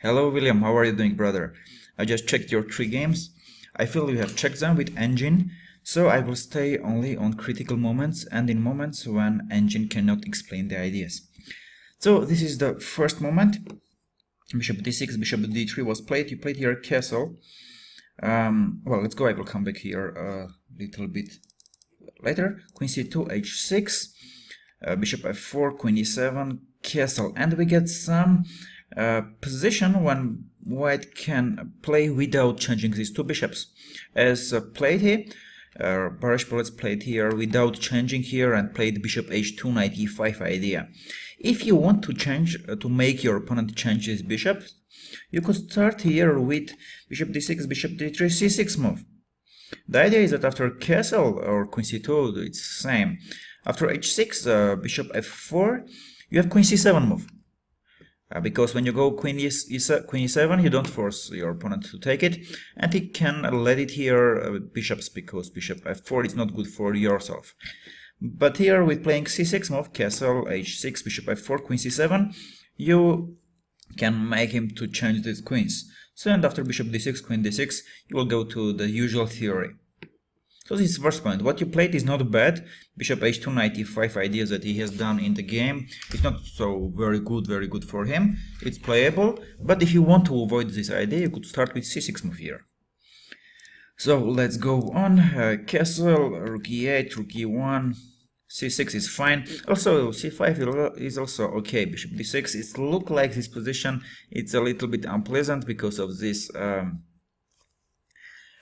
Hello William, how are you doing, brother? I just checked your 3 games. I feel you have checked them with engine, so I will stay only on critical moments and in moments when engine cannot explain the ideas. So this is the first moment. Bishop d6, bishop d3 was played. You played here castle. Well, let's go. I will come back here a little bit later. Queen c2, h6, bishop f4, queen e7, castle, and we get some position when white can play without changing these two bishops. As played here, Baryshpilets played here without changing here and played bishop h2, knight e5 idea. If you want to change, to make your opponent change his bishop, you could start here with bishop d6, bishop d3, c6 move. The idea is that after castle or queen c2, it's the same. After h6, bishop f4, you have queen c7 move. Because when you go queen e7, you don't force your opponent to take it, and he can let it here bishops, because bishop f4 is not good for yourself. But here with playing c6 move, castle, h6, bishop f4, queen c7, you can make him to change these queens. So, and after bishop d6, queen d6, you will go to the usual theory. So this is the first point. What you played is not bad. Bishop h2, knight e5 ideas that he has done in the game. It's not so very good for him. It's playable, but if you want to avoid this idea, you could start with c6 move here. So let's go on. Castle, rook e8, rook e1, c6 is fine. Also c5 is also okay. Bishop d6, it looks like this position, it's a little bit unpleasant because of this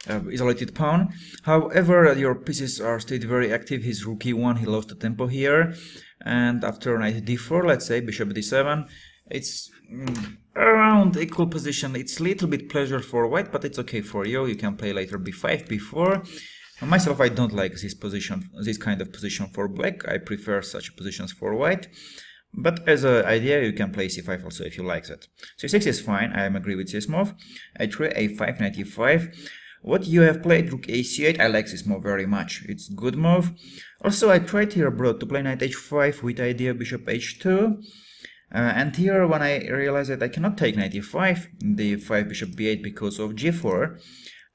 isolated pawn. However, your pieces are stayed very active. His rook e1, he lost the tempo here, and after knight d4, let's say bishop d7, it's around equal position. It's a little bit pleasure for white, but it's okay for you. You can play later b5, b4. Myself, I don't like this position, this kind of position for black. I prefer such positions for white. But as an idea, you can play c5 also if you like that. c6 is fine. I am agree with this move. h3, a5, knight e5. What you have played, rook ac8, I like this move very much. It's a good move. Also, I tried here abroad to play knight h5 with idea bishop h2. And here, when I realized that I cannot take knight e5, d5, bishop b8 because of g4,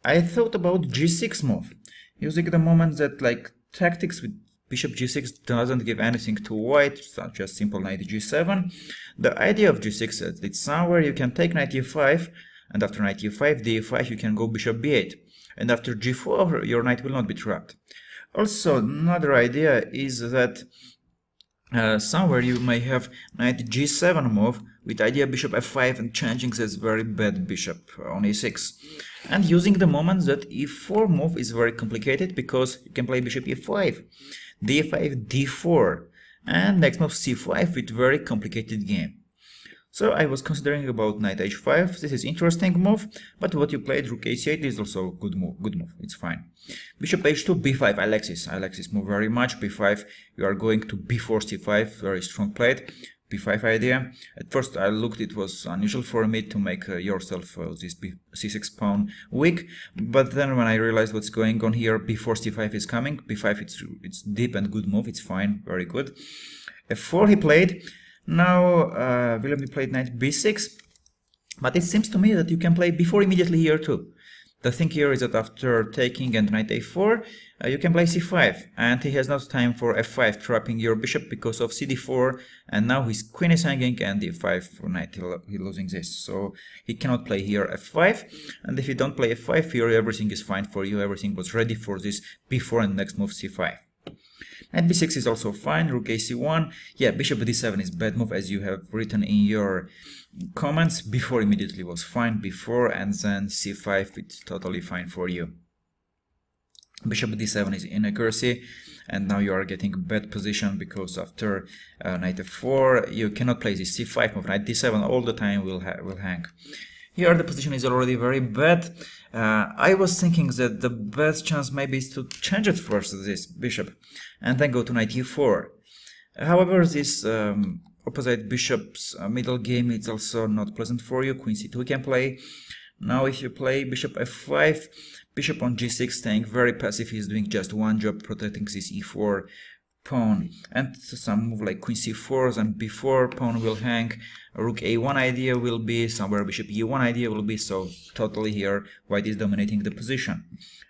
I thought about g6 move. Using the moment that, like, tactics with bishop g6 doesn't give anything to white, such as simple knight g7. The idea of g6 is that it's somewhere you can take knight e5, and after knight e5, d5, you can go bishop b8. And after g4, your knight will not be trapped. Also, another idea is that somewhere you may have knight g7 move with idea bishop f5 and changing this very bad bishop on e6. And using the moment that e4 move is very complicated because you can play bishop e5, d5, d4, and next move c5 with very complicated game. So I was considering about knight h5. This is interesting move, but what you played, rook ac8, is also good move. It's fine. Bishop h2, b5. I like this move very much. b5. You are going to b4, c5. Very strong played. b5 idea. At first I looked, it was unusual for me to make yourself this c6 pawn weak, but then when I realized what's going on here, b4, c5 is coming. b5, it's deep and good move. It's fine. Very good. f4 he played. Now, William played knight b6, but it seems to me that you can play b4 immediately here too. The thing here is that after taking and knight a4, you can play c5, and he has not time for f5, trapping your bishop because of cd4, and now his queen is hanging, and d5 for knight, he's losing this, so he cannot play here f5, and if you don't play f5 here, everything is fine for you, everything was ready for this b4 and next move c5. Knight b6 is also fine, rook ac1, yeah, bishop d7 is bad move as you have written in your comments. b4 immediately was fine, b4 and then c5, it's totally fine for you. Bishop d7 is inaccuracy, and now you are getting bad position because after knight f4 you cannot play this c5 move. Knight d7 all the time will hang. Here the position is already very bad. I was thinking that the best chance maybe is to change it first, this bishop, and then go to knight e4. However, this opposite bishop's middle game is also not pleasant for you. Queen c2 can play. Now if you play bishop f5, bishop on g6 staying very passive, he's doing just one job, protecting this e4 pawn, and some move like queen c4, and before pawn will hang, rook a1 idea will be somewhere, bishop e1 idea will be, so totally here white is dominating the position.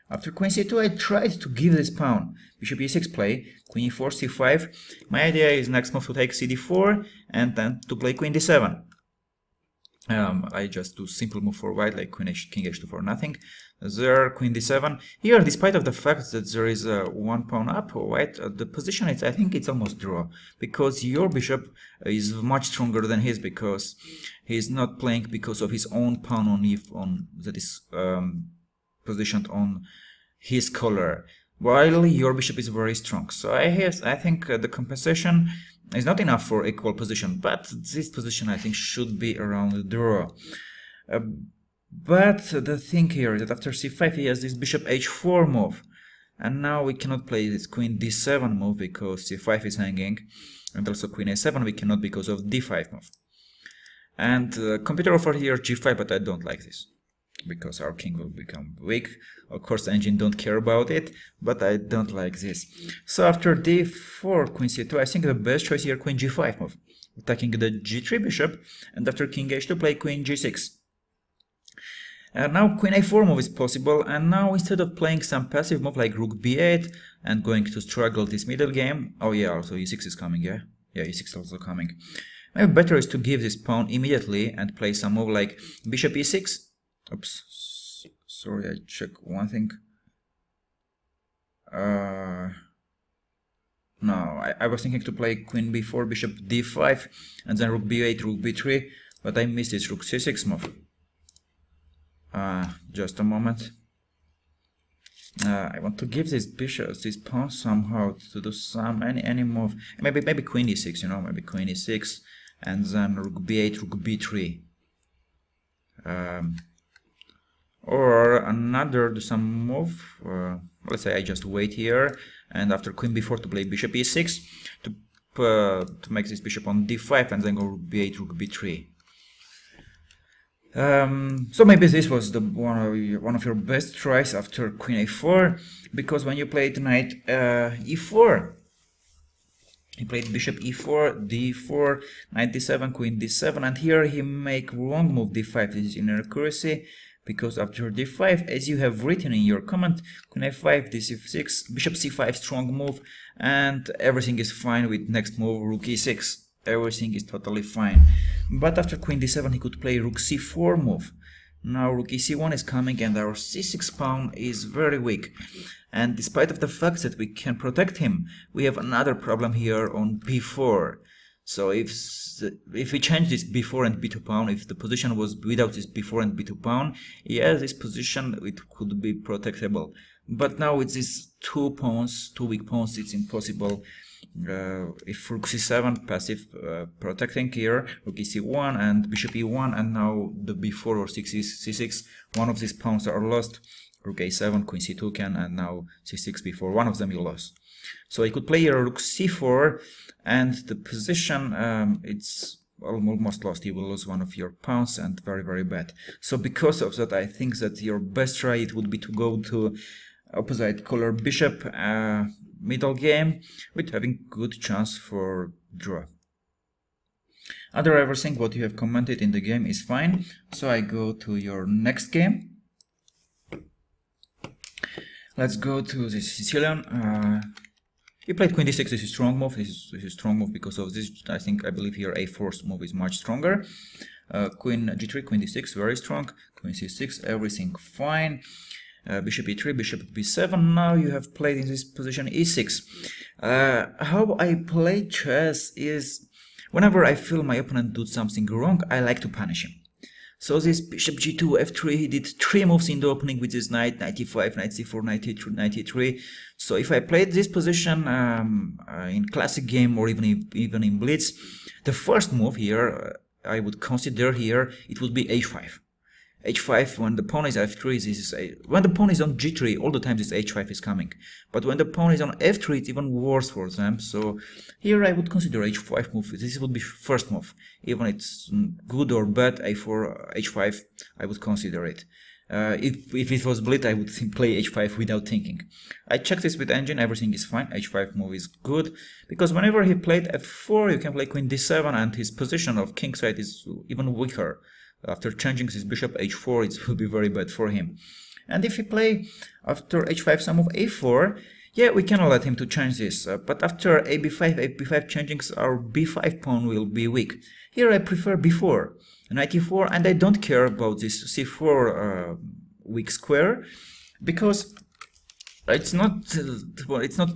After queen c2 I tried to give this pawn, bishop e6 play, queen e4, c5, my idea is next move to take cd4 and then to play queen d7. I just do simple move for white like king h2 for nothing. There, queen d7. Here, despite of the fact that there is one pawn up, white, the position is, I think it's almost draw, because your bishop is much stronger than his, because he's not playing because of his own pawn on that is positioned on his color, while your bishop is very strong. So I think the compensation is not enough for equal position, but this position I think should be around the draw. But the thing here is that after c5 he has this bishop h4 move, and now we cannot play this queen d7 move because c5 is hanging, and also queen a7 we cannot because of d5 move. And computer offered here g5, but I don't like this, because our king will become weak. Of course the engine don't care about it, but I don't like this. So after d4, queen c2, I think the best choice here, queen g5 move, attacking the g3 bishop, and after king h2 play queen g6. And now queen a4 move is possible, and now instead of playing some passive move like rook b8 and going to struggle this middle game, oh yeah, also e6 is coming, yeah? Yeah, e6 is also coming. Maybe better is to give this pawn immediately and play some move like bishop e6. Oops, sorry, I check one thing. No, I was thinking to play queen b4, bishop d5, and then rook b8, rook b3, but I missed this rook c6 move. Just a moment. I want to give this bishop, this pawn somehow to do some any move. Maybe queen e6, you know, maybe queen e6, and then rook b8, rook b3. Or another do some move. Let's say I just wait here, and after queen b4 to play bishop e6 to make this bishop on d5, and then go rook b8, rook b3. So maybe this was the one of your best tries after queen a4, because when you played knight e4, he played bishop e4, d4, knight d7, queen d7, and here he make wrong move d5. This is inaccuracy, because after d5, as you have written in your comment, queen a5, d6, bishop c5, strong move, and everything is fine with next move rook e6. Everything is totally fine. But after queen d7 he could play rook c4 move. Now rook e1 is coming, and our c6 pawn is very weak. And despite of the fact that we can protect him, we have another problem here on b4. So if we change this b4 and b2 pawn, if the position was without this b4 and b2 pawn, yes, this position it could be protectable. But now with these two weak pawns, it's impossible. If rook c7 passive protecting here, rook e1 and bishop e1, and now the b4 or c6, one of these pawns are lost. Rook a7, queen c2 can, and now c6, b4, one of them you lost. So I could play here rook c4, and the position it's almost lost. You will lose one of your pawns, and very, very bad. So because of that, I think that your best try it would be to go to opposite color bishop middle game with having good chance for draw. Other everything what you have commented in the game is fine, so I go to your next game. Let's go to the Sicilian. He played queen d6. This is strong move. This is strong move because of this. I believe here a4 move is much stronger. Queen g3, queen d6, very strong. Queen c6, everything fine. Bishop e3, bishop b7. Now you have played in this position e6. How I play chess is, whenever I feel my opponent did something wrong, I like to punish him. So this bishop g2, f3, he did 3 moves in the opening with this knight, knight e5, knight c4, knight e3, knight e3. So if I played this position in classic game or even in blitz, the first move here I would consider here, it would be h5. h5, when the pawn is f3, when the pawn is on g3, all the time this h5 is coming. But when the pawn is on f3, it's even worse for them. So here I would consider h5 move. This would be first move. Even it's good or bad, a4, h5, I would consider it. If it was blit, I would play h5 without thinking. I checked this with engine, everything is fine, h5 move is good, because whenever he played f4, you can play queen d7, and his position of kingside is even weaker. After changing his bishop h4, it will be very bad for him. And if he play after h5 some move a4, yeah, we cannot let him to change this, but after ab5 changing, our b5 pawn will be weak. Here I prefer b4, knight e4, and I don't care about this c4 weak square, because it's not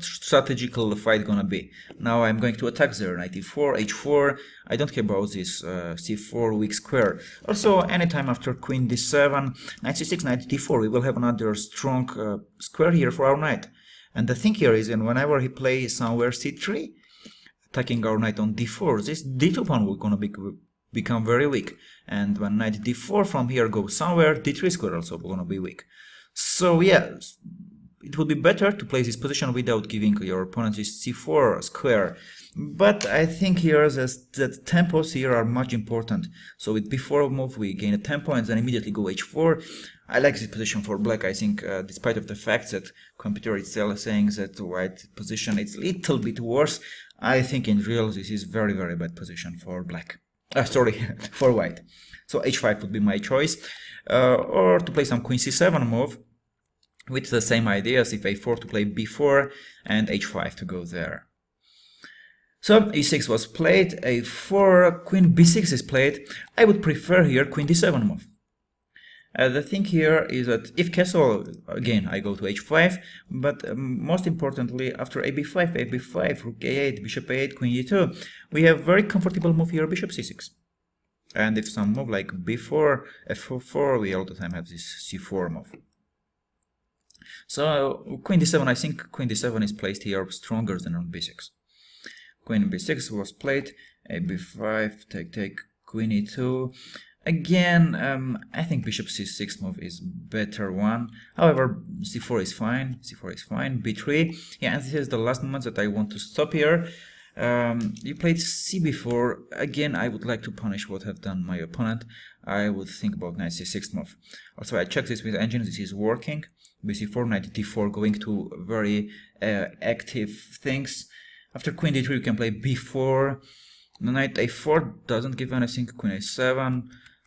strategical fight gonna be. Now I'm going to attack there, knight e4, h4, I don't care about this c4 weak square. Also, anytime after queen d7, knight c6, knight d4, we will have another strong square here for our knight. And the thing here is, and whenever he plays somewhere c3, attacking our knight on d4, this d2 pawn will gonna become very weak. And when knight d4 from here goes somewhere, d3 square also gonna be weak. So yeah, it would be better to play this position without giving your opponent this c4 square. But I think here that tempos here are much important. So with b4 move we gain a tempo and then immediately go h4. I like this position for black. I think despite of the fact that computer itself is saying that white position is a little bit worse, I think in real this is very bad position for black. Sorry, for white. So h5 would be my choice, or to play some queen c7 move with the same ideas, if a4 to play b4 and h5 to go there. So e6 was played, a4, queen b6 is played. I would prefer here queen d7 move. The thing here is that if castle, again I go to h5, but most importantly after ab5, rook a8, bishop a8, queen e2, we have very comfortable move here, bishop c6. And if some move like b4, f4, we all the time have this c4 move. So queen d7, I think queen d7 is placed here stronger than on b6. Queen b6 was played, a b5, take, queen e2. Again, I think bishop c6 move is better one. However, c4 is fine, b3. Yeah, and this is the last moment that I want to stop here. You played cb4. Again, I would like to punish what have done my opponent. I would think about knight c6 move. Also, I checked this with engine, this is working. bc4, knight d4, going to very active things. After queen d3 you can play b4, knight a4 doesn't give anything, queen a7,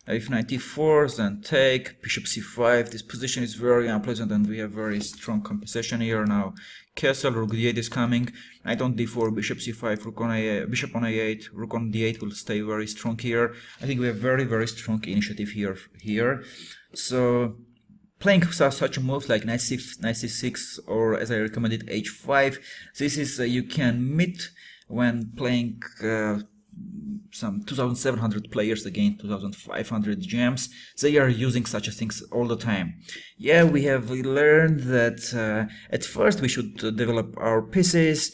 if knight e4 then take, bishop c5, this position is very unpleasant and we have very strong compensation here now. Castle, rook d8 is coming, knight on d4, bishop c5, rook on a8, bishop on a8, rook on d8 will stay very strong here. I think we have very strong initiative here. So playing such moves like knight c6 or as I recommended h5, this is you can meet when playing some 2,700 players against 2,500 gems. They are using such things all the time. Yeah, we have learned that at first we should develop our pieces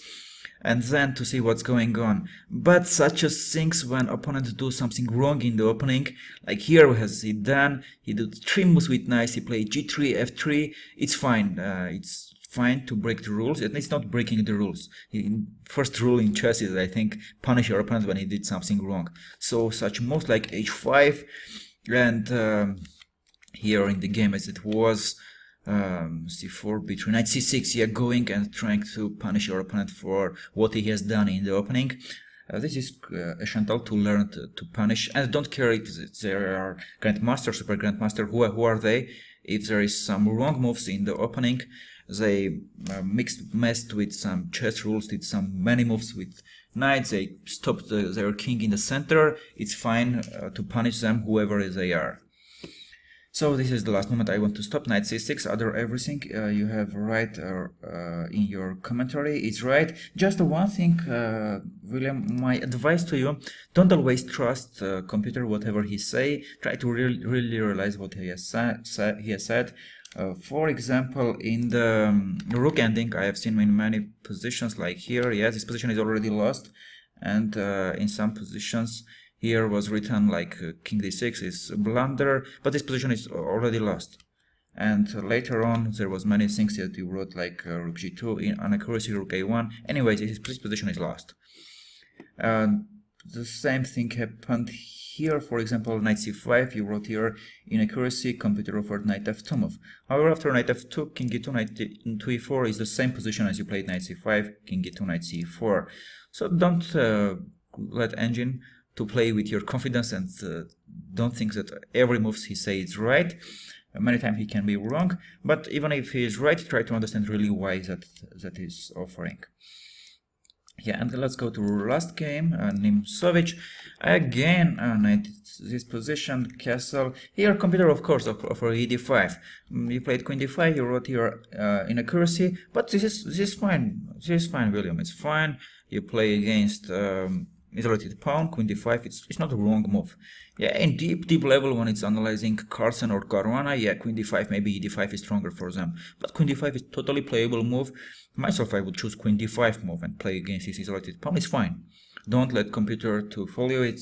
and then to see what's going on. But such as things when opponents do something wrong in the opening, like here has he done, he did 3 moves with knights, he played g3, f3, it's fine. It's fine to break the rules, and it's not breaking the rules. First rule in chess is, I think, punish your opponent when he did something wrong. So such moves like h5 and here in the game as it was, c4, b3, knight c6, yeah, going and trying to punish your opponent for what he has done in the opening. This is essential to learn to punish, and don't care if there are grandmaster, super grandmaster, who are they? If there is some wrong moves in the opening, they messed with some chess rules, did many moves with knights, they stopped their king in the center, it's fine to punish them, whoever they are. So this is the last moment I want to stop. Knight c6, other everything you have right in your commentary, it's right. Just one thing, William, my advice to you, don't always trust computer, whatever he say. Try to really realize what he has said. For example, in the rook ending, I have seen in many positions like here, yes, this position is already lost, and in some positions here was written like king d6 is a blunder, but this position is already lost. And later on there was many things that you wrote like rook g2, in inaccuracy, rook a1. Anyways, this position is lost. The same thing happened here, for example, knight c5, you wrote here inaccuracy, computer offered knight f2 move. However, after knight f2, king e2, knight into e4 is the same position as you played knight c5, king e2, knight c4. So don't let engine to play with your confidence, and don't think that every move he says is right. Many times he can be wrong, but even if he is right, try to understand really why that is offering. Yeah, and let's go to last game, Nimzowitsch. Again, this position, castle. Here, computer, of course, offer e5. You played queen d5, you wrote here inaccuracy, but this is fine. This is fine, William. It's fine. You play against isolated pawn, queen d5. It's not a wrong move. Yeah, in deep level, when it's analyzing Carlsen or Caruana, yeah, queen d5, maybe e5 is stronger for them. But queen d5 is totally playable move. Myself, I would choose queen d5 move and play against his isolated pawn. It's fine. Don't let computer to follow you.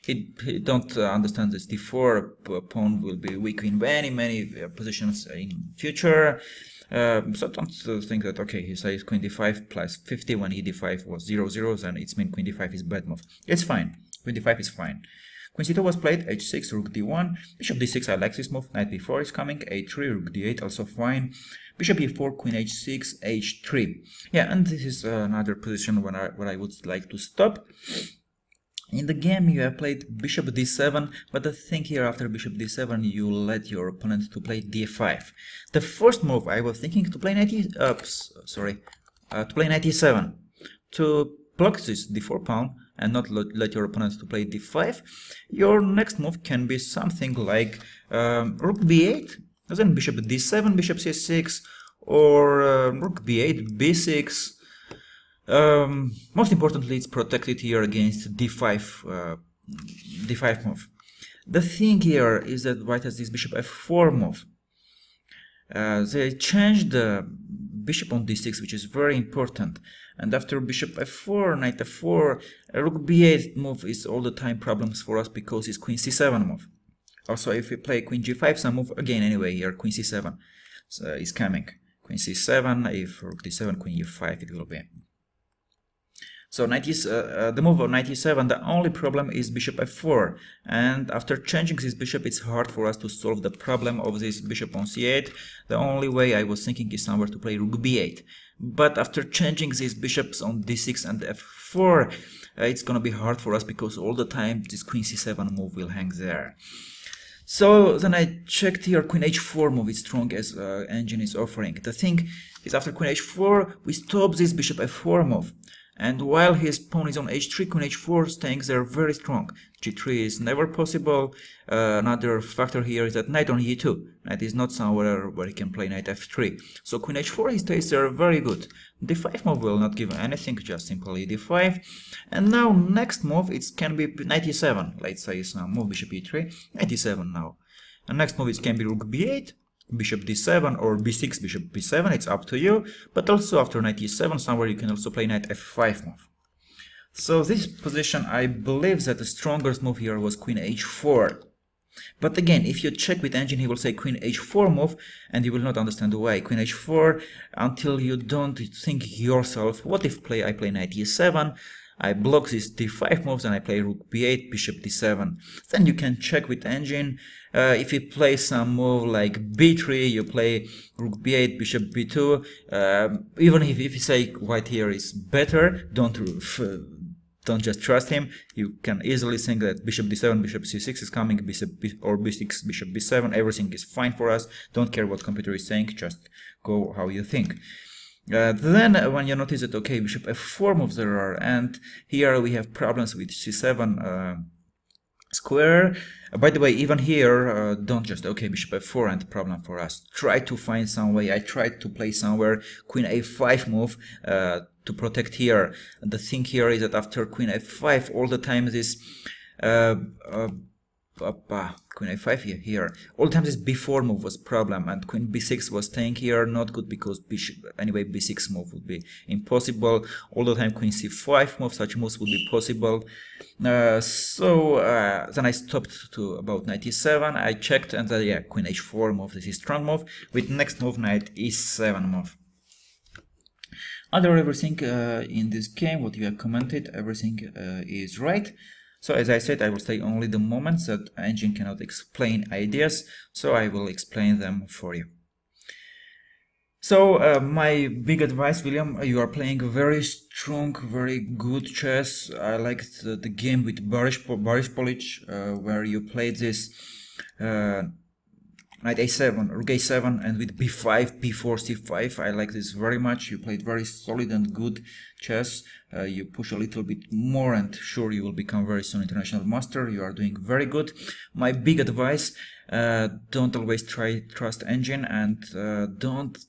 He don't understand this d4 pawn will be weak in many positions in future. So don't think that, okay, he says queen d5 plus 50 when e d5 was 0-0, and it's mean queen d5 is bad move. It's fine. Queen d5 is fine. Queen c2 was played, h6, rook d1, bishop d6, I like this move, knight b4 is coming, a3, rook d8, also fine, bishop e4, queen h6, h3. Yeah, and this is another position where I would like to stop. In the game you have played bishop d7, but the thing here, after bishop d7 you let your opponent to play d5. The first move I was thinking to play knight e7 to block this d4 pawn and not let your opponent to play d5. Your next move can be something like rook b8, then bishop d7, bishop c6, or rook b8, b6. Most importantly, it's protected here against d5 move. The thing here is that white has this bishop f4 move. They changed the bishop on d6, which is very important. And after bishop f4, knight f4, rook b8 move is all the time problems for us because it's queen c7 move. Also, if we play queen g5, some move again anyway here, queen c7 is coming. Queen c7, if rook d7, queen e5 it will be. So the move of knight e7, the only problem is bishop f4, and after changing this bishop it's hard for us to solve the problem of this bishop on c8. The only way I was thinking is somewhere to play rook b8, but after changing these bishops on d6 and f4 it's gonna be hard for us because all the time this queen c7 move will hang there. So then I checked here, queen h4 move is strong as engine is offering. The thing is, after queen h4 we stop this bishop f4 move. And while his pawn is on h3, queen h4 staying there very strong. g3 is never possible. Another factor here is that knight on e2. Knight is not somewhere where he can play knight f3. So queen h4 he stays there very good. d5 move will not give anything, just simply d5. And now next move it can be knight e7. Let's say some move bishop e3, knight e7 now. And next move it can be rook b8. Bishop d7 or b6, bishop b7, it's up to you, but also after knight e7 somewhere you can also play knight f5 move. So this position, I believe that the strongest move here was queen h4. But again, if you check with engine, he will say queen h4 move, and you will not understand why. Queen h4, until you don't think yourself, what if I play knight e7, I block these d5 moves and I play rook b8, bishop d7. Then you can check with engine. If you play some move like b3, you play rook b8, bishop b2. Even if you say white here is better, don't just trust him. You can easily think that bishop d7, bishop c6 is coming, or b6, bishop b7. Everything is fine for us. Don't care what computer is saying, just go how you think. Then when you notice that, okay, bishop f4 moves there are, and here we have problems with c7 square. By the way, even here, don't just, okay, bishop f4 and problem for us. Try to find some way. I tried to play somewhere queen a5 move to protect here. And the thing here is that after queen f5, all the time this queen a5 here. All the time this b4 move was problem, and queen b6 was staying here, not good because bishop, anyway b6 move would be impossible. All the time queen c5 move, such moves would be possible. So then I stopped to about knight e7. I checked, and yeah, queen h4 move, this is strong move. With next move, knight e7 move. Other everything in this game, what you have commented, everything is right. So as I said, I will say only the moments that engine cannot explain ideas, so I will explain them for you. So my big advice, William, you are playing very strong, very good chess. I liked the game with Boris Polic, where you played this knight a7, rook a7, and with b5, b4, c5. I like this very much. You played very solid and good chess. You push a little bit more and sure you will become very soon international master. You are doing very good. My big advice, don't always trust engine, and don't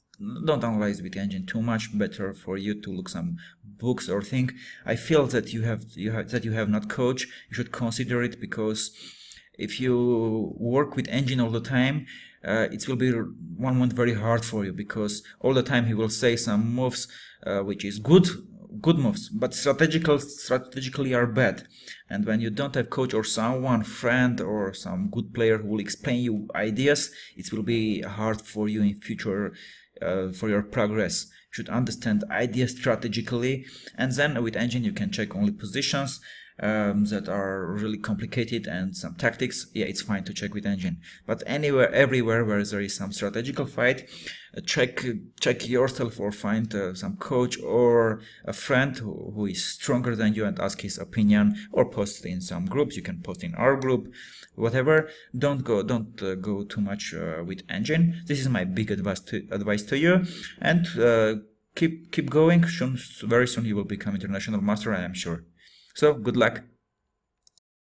analyze with the engine too much. Better for you to look some books or think. I feel that you have not coach. You should consider it, because if you work with engine all the time, it will be one month very hard for you, because all the time he will say some moves which is good moves, but strategically are bad. And when you don't have coach or someone, friend or some good player who will explain you ideas, it will be hard for you in future for your progress. You should understand ideas strategically, and then with engine you can check only positions that are really complicated and some tactics. Yeah, it's fine to check with engine, but everywhere where there is some strategical fight, check yourself, or find some coach or a friend who is stronger than you and ask his opinion, or post in some groups. You can post in our group, whatever. Don't go too much with engine. This is my big advice to you, and keep going. Very soon you will become international master, I am sure. So good luck.